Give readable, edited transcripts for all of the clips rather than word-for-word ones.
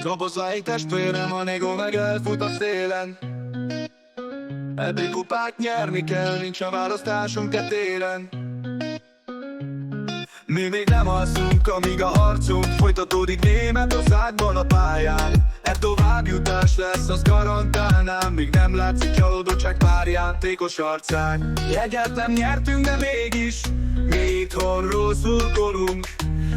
Dobozva egy testvérem, a négó meg elfut a szélen. Eddig kupát nyerni kell, nincs a választásunk e téren. Mi még nem alszunk, amíg a harcunk folytatódik Németországban a pályán. Továbbjutás lesz, azt garantálnám, míg nem látszik csalódottság pár játékos arcán. Jegyet nem nyertünk, de mégis mi itthonról szurkolunk,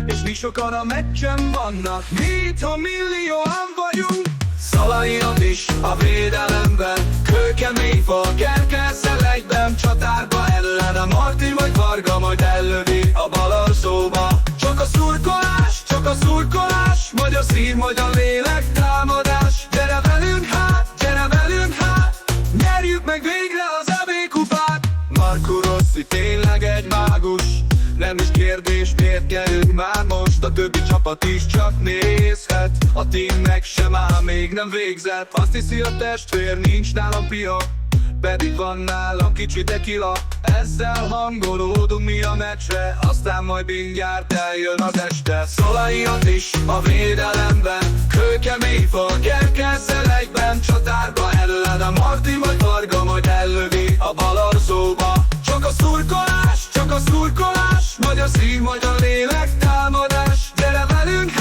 és mi sokan a meccsen vannak, mi itthon millióan vagyunk. Szalaiat is a védelemben, kőkemény fal, Kerkelszel egyben, csatárba ellen a Martin vagy Varga majd ellövi a bal alsóba. Csak a szurkolás, csak a szurkolás, magyar szív, magyar lélek, támadás. Gyere velünk hát, nyerjük meg végre az EB kupát. Marco Rossi tényleg egy mágus, nem is kérdés, miért nyerünk már most. A többi csapat is csak nézhet, a team meg sem áll, még nem végzett. Azt hiszi a testvér, nincs nálam pia, pedig van nálam kicsi tequila. Ezzel hangolódunk mi a meccsre, aztán majd mindjárt eljön az este. Szalaiat is a védelemben, kőkemény fal, Kerkelszel egyben, csatárba ellen a Martin vagy Varga majd ellövi a bal alsóba. Csak a szurkolás, csak a szurkolás, magyar szív, magyar lélek, támadás. Gyere velünk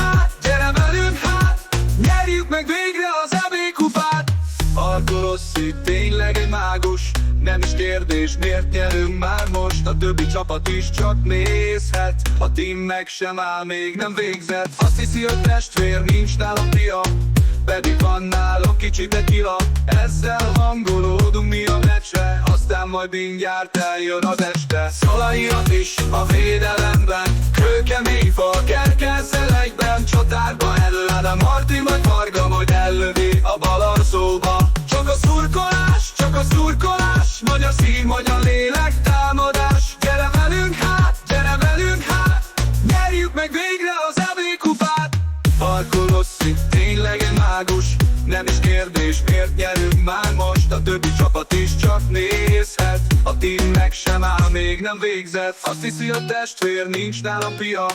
hát, nyerjük meg végre az EB kupát. Marco Rossi tényleg egy mágus, nem is kérdés, miért nyerünk már most. A többi csapat is csak nézhet, a team meg sem áll, még nem végzett. Azt hiszi, hogy testvér, nincs nálam pia, pedig van nálam kicsi tequila. Ezzel hangolódunk mi a meccsre, aztán majd mindjárt eljön az este. Szalaiat is a védelemben, kőkemény fal, Kerkelszel egyben, csatárba ellen a Martin vagy Varga majd ellövi a bal alsóba. Csak a szurkolás, magyar szív, magyar lélek, támadás. Gyere velünk hát, nyerjük meg végre az EB kupát. Marco Rossi tényleg egy mágus, nem is kérdés, miért nyerünk már most. A többi csapat is csak nézhet, a team meg sem áll, még nem végzett. Azt hiszi a testvér, nincs nálam pia,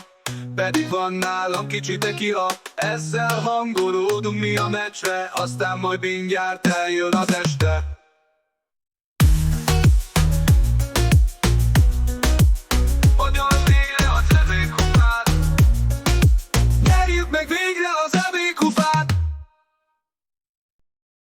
pedig van nálam kicsi tequila. Ezzel hangolódunk mi a meccsre, aztán majd mindjárt eljön az este.